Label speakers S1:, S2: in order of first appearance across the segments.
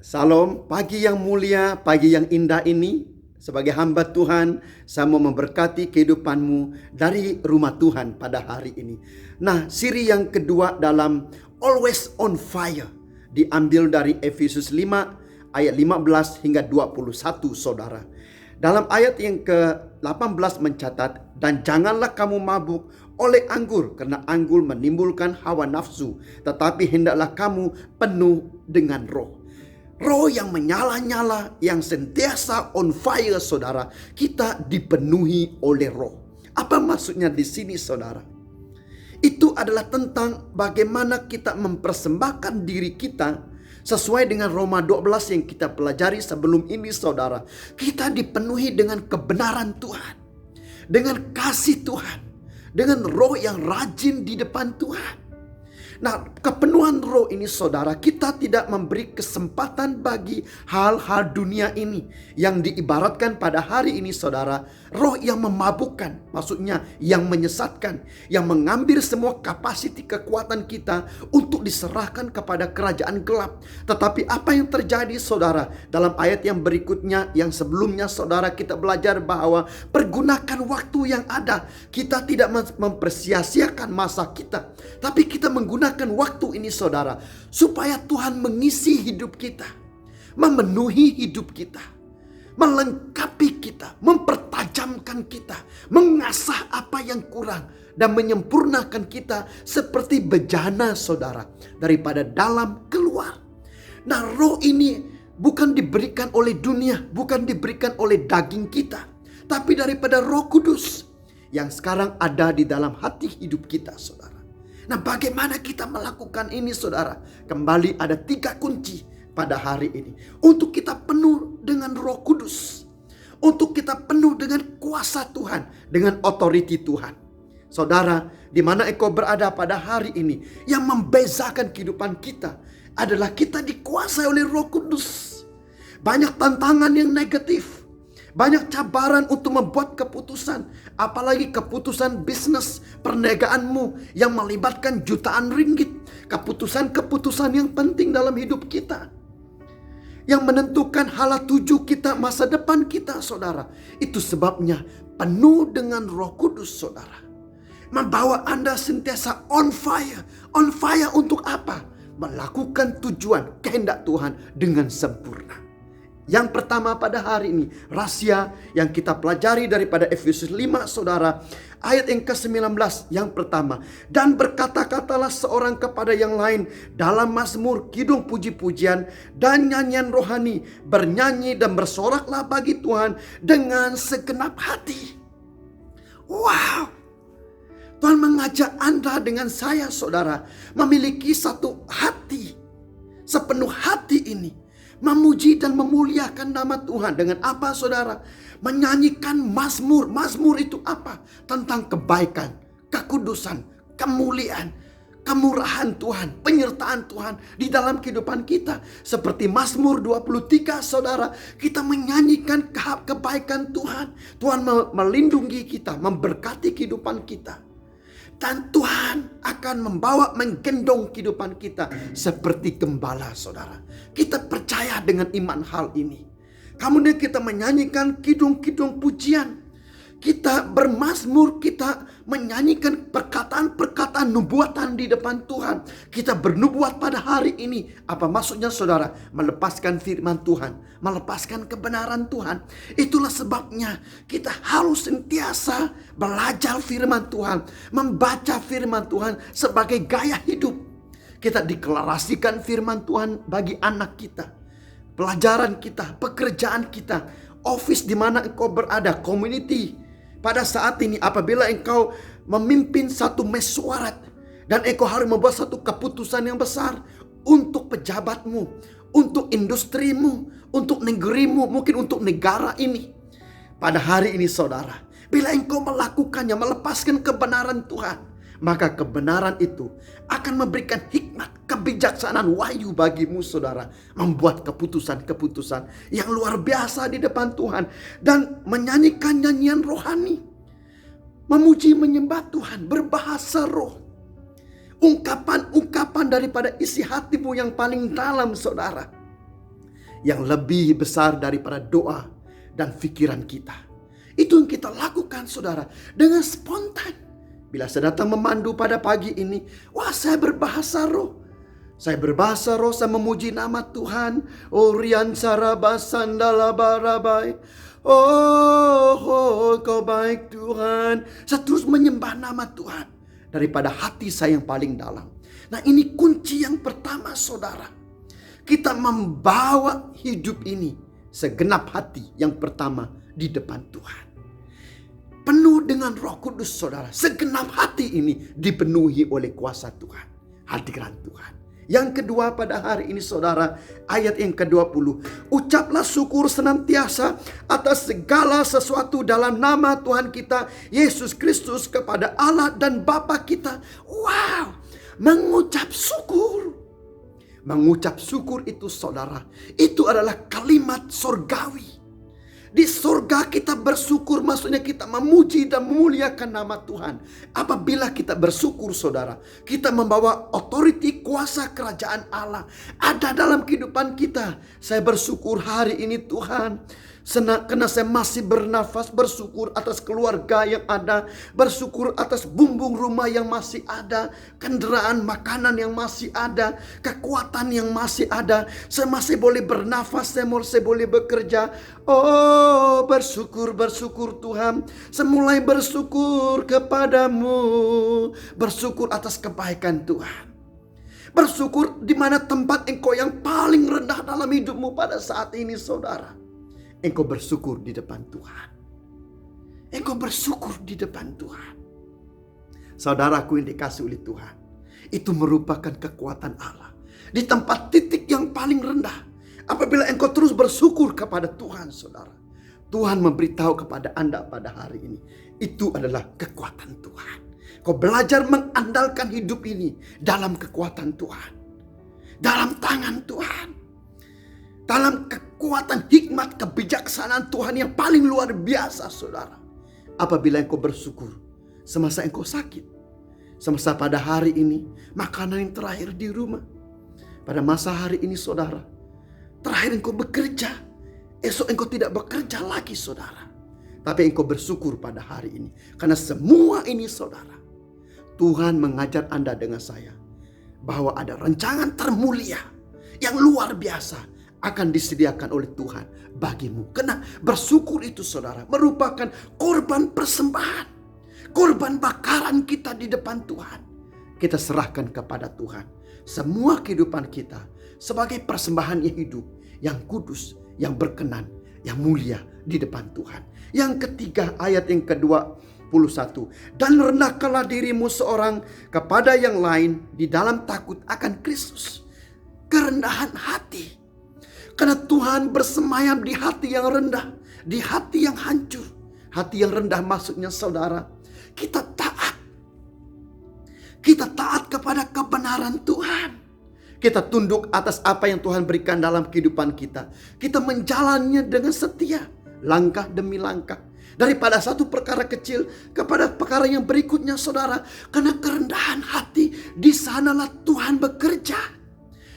S1: Salam, pagi yang mulia, pagi yang indah ini. Sebagai hamba Tuhan, saya mau memberkati kehidupanmu dari rumah Tuhan pada hari ini. Nah, siri yang kedua dalam Always on Fire diambil dari Efesus 5 ayat 15 hingga 21, saudara. Dalam ayat yang ke-18 mencatat, dan janganlah kamu mabuk oleh anggur, karena anggur menimbulkan hawa nafsu, tetapi hendaklah kamu penuh dengan roh. Roh yang menyala-nyala, yang sentiasa on fire, saudara. Kita dipenuhi oleh roh. Apa maksudnya di sini, saudara? Itu adalah tentang bagaimana kita mempersembahkan diri kita sesuai dengan Roma 12 yang kita pelajari sebelum ini, saudara. Kita dipenuhi dengan kebenaran Tuhan, dengan kasih Tuhan, dengan roh yang rajin di depan Tuhan. Nah, kepenuhan roh ini, saudara, kita tidak memberi kesempatan bagi hal-hal dunia ini yang diibaratkan pada hari ini, saudara, roh yang memabukkan, maksudnya yang menyesatkan, yang mengambil semua kapasiti kekuatan kita untuk diserahkan kepada kerajaan gelap. Tetapi apa yang terjadi, saudara, dalam ayat yang berikutnya, yang sebelumnya, saudara, kita belajar bahwa pergunakan waktu yang ada. Kita tidak mempersia-siakan masa kita, tapi kita menggunakan waktu ini, saudara, supaya Tuhan mengisi hidup kita, memenuhi hidup kita, melengkapi kita, mempertajamkan kita, mengasah apa yang kurang, dan menyempurnakan kita seperti bejana, saudara, daripada dalam keluar. Nah, roh ini bukan diberikan oleh dunia, bukan diberikan oleh daging kita, tapi daripada Roh Kudus yang sekarang ada di dalam hati hidup kita, saudara. Nah, bagaimana kita melakukan ini, saudara? Kembali ada 3 kunci pada hari ini. Untuk kita penuh dengan Roh Kudus. Untuk kita penuh dengan kuasa Tuhan, dengan otoriti Tuhan. Saudara, di mana engkau berada pada hari ini, yang membezakan kehidupan kita adalah kita dikuasai oleh Roh Kudus. Banyak tantangan yang negatif, banyak cabaran untuk membuat keputusan, apalagi keputusan bisnis perniagaanmu yang melibatkan jutaan ringgit. Keputusan-keputusan yang penting dalam hidup kita, yang menentukan hala tuju kita, masa depan kita, saudara. Itu sebabnya penuh dengan Roh Kudus, saudara, membawa Anda sentiasa on fire. On fire untuk apa? Melakukan tujuan kehendak Tuhan dengan sempurna. Yang pertama pada hari ini, rahasia yang kita pelajari daripada Efesus 5, saudara. Ayat yang ke-19, yang pertama. Dan berkata-katalah seorang kepada yang lain dalam mazmur, kidung puji-pujian, dan nyanyian rohani. Bernyanyi dan bersoraklah bagi Tuhan dengan segenap hati. Wow! Tuhan mengajak Anda dengan saya, saudara, memiliki satu hati. Sepenuh hati ini memuji dan memuliakan nama Tuhan. Dengan apa, saudara? Menyanyikan mazmur. Mazmur itu apa? Tentang kebaikan, kekudusan, kemuliaan, kemurahan Tuhan, penyertaan Tuhan di dalam kehidupan kita. Seperti Mazmur 23, saudara, kita menyanyikan kebaikan Tuhan. Tuhan melindungi kita, memberkati kehidupan kita. Dan Tuhan akan membawa, menggendong kehidupan kita seperti gembala, saudara. Kita percaya dengan iman hal ini. Kemudian kita menyanyikan kidung-kidung pujian. Kita bermazmur, kita menyanyikan perkataan-perkataan nubuatan di depan Tuhan. Kita bernubuat pada hari ini. Apa maksudnya, saudara? Melepaskan firman Tuhan, melepaskan kebenaran Tuhan. Itulah sebabnya kita harus sentiasa belajar firman Tuhan, membaca firman Tuhan sebagai gaya hidup. Kita deklarasikan firman Tuhan bagi anak kita, pelajaran kita, pekerjaan kita, office di mana engkau berada, community. Pada saat ini, apabila engkau memimpin satu mesyuarat dan engkau harus membuat satu keputusan yang besar untuk pejabatmu, untuk industrimu, untuk negerimu, mungkin untuk negara ini. Pada hari ini, saudara, bila engkau melakukannya, melepaskan kebenaran Tuhan, maka kebenaran itu akan memberikan hikmat, kebijaksanaan, wahyu bagimu, saudara. Membuat keputusan-keputusan yang luar biasa di depan Tuhan. Dan menyanyikan nyanyian rohani. Memuji, menyembah Tuhan, berbahasa roh. Ungkapan-ungkapan daripada isi hatimu yang paling dalam, saudara. yang lebih besar daripada doa dan pikiran kita. Itu yang kita lakukan saudara dengan spontan. Bila saya datang memandu pada pagi ini, wah saya berbahasa roh. Saya berbahasa roh, saya memuji nama Tuhan. Oh rian sarabasandala barabai. Oh, kau baik Tuhan. Saya terus menyembah nama Tuhan daripada hati saya yang paling dalam. Nah ini kunci yang pertama saudara. Kita membawa hidup ini segenap hati yang pertama di depan Tuhan. Penuh dengan Roh Kudus saudara. Segenap hati ini dipenuhi oleh kuasa Tuhan. Hadirat Tuhan. Yang kedua pada hari ini saudara, ayat yang ke-20. Ucaplah syukur senantiasa atas segala sesuatu dalam nama Tuhan kita Yesus Kristus kepada Allah dan Bapa kita. Wow, mengucap syukur. Mengucap syukur itu saudara, itu adalah kalimat surgawi. Di surga kita bersyukur, maksudnya kita memuji dan memuliakan nama Tuhan. Apabila kita bersyukur saudara, kita membawa otoriti kuasa kerajaan Allah ada dalam kehidupan kita. Saya bersyukur hari ini Tuhan, karena saya masih bernafas, bersyukur atas keluarga yang ada, bersyukur atas bumbung rumah yang masih ada, kendaraan makanan yang masih ada, kekuatan yang masih ada. Saya masih boleh bernafas, saya masih boleh bekerja. Oh bersyukur Tuhan. Saya mulai bersyukur kepadamu, bersyukur atas kebaikan Tuhan. Bersyukur di mana tempat engkau yang paling rendah dalam hidupmu pada saat ini saudara. Engkau bersyukur di depan Tuhan. Engkau bersyukur di depan Tuhan. Saudaraku yang dikasihi oleh Tuhan, itu merupakan kekuatan Allah. Di tempat titik yang paling rendah, apabila engkau terus bersyukur kepada Tuhan saudara, Tuhan memberitahu kepada Anda pada hari ini, itu adalah kekuatan Tuhan. Kau belajar mengandalkan hidup ini dalam kekuatan Tuhan, dalam tangan Tuhan, dalam kekuatan hikmat kebijaksanaan Tuhan yang paling luar biasa saudara. Apabila engkau bersyukur semasa engkau sakit, semasa pada hari ini makanan yang terakhir di rumah, pada masa hari ini saudara, terakhir engkau bekerja, esok engkau tidak bekerja lagi saudara, tapi engkau bersyukur pada hari ini. Karena semua ini saudara, Tuhan mengajar Anda dengan saya bahwa ada rancangan termulia yang luar biasa akan disediakan oleh Tuhan bagimu. Karena bersyukur itu saudara merupakan korban persembahan, korban bakaran kita di depan Tuhan. Kita serahkan kepada Tuhan semua kehidupan kita sebagai persembahan yang hidup, yang kudus, yang berkenan, yang mulia di depan Tuhan. Yang ketiga ayat yang ke-21. Dan rendahkanlah dirimu seorang kepada yang lain di dalam takut akan Kristus. Kerendahan hati. Karena Tuhan bersemayam di hati yang rendah, di hati yang hancur. Hati yang rendah maksudnya saudara, kita taat. Kita taat kepada kebenaran Tuhan. Kita tunduk atas apa yang Tuhan berikan dalam kehidupan kita. Kita menjalannya dengan setia, langkah demi langkah. Daripada satu perkara kecil kepada perkara yang berikutnya saudara. Karena kerendahan hati, di sanalah Tuhan bekerja.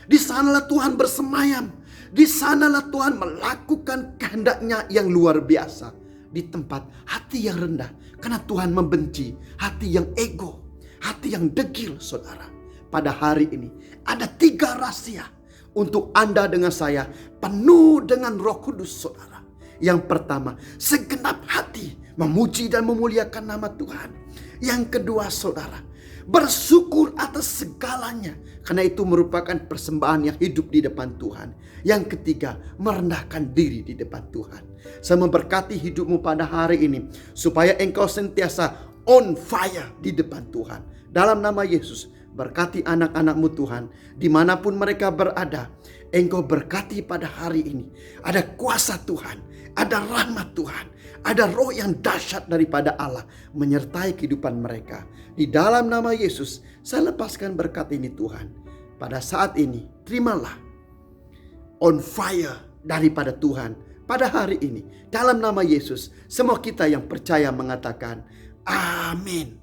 S1: Di sanalah Tuhan bersemayam. Di sanalah Tuhan melakukan kehendaknya yang luar biasa. Di tempat hati yang rendah. Karena Tuhan membenci hati yang ego, hati yang degil saudara. Pada hari ini ada 3 rahasia untuk Anda dengan saya penuh dengan Roh Kudus saudara. Yang pertama, segenap hati memuji dan memuliakan nama Tuhan. Yang kedua saudara, bersyukur atas segalanya, karena itu merupakan persembahan yang hidup di depan Tuhan. Yang ketiga, merendahkan diri di depan Tuhan. Saya memberkati hidupmu pada hari ini, supaya engkau sentiasa on fire di depan Tuhan. Dalam nama Yesus, berkati anak-anakmu Tuhan, dimanapun mereka berada. Engkau berkati pada hari ini. Ada kuasa Tuhan, ada rahmat Tuhan, ada roh yang dahsyat daripada Allah menyertai kehidupan mereka. Di dalam nama Yesus, saya lepaskan berkat ini Tuhan. Pada saat ini, terimalah on fire daripada Tuhan pada hari ini. Dalam nama Yesus, semua kita yang percaya mengatakan amin.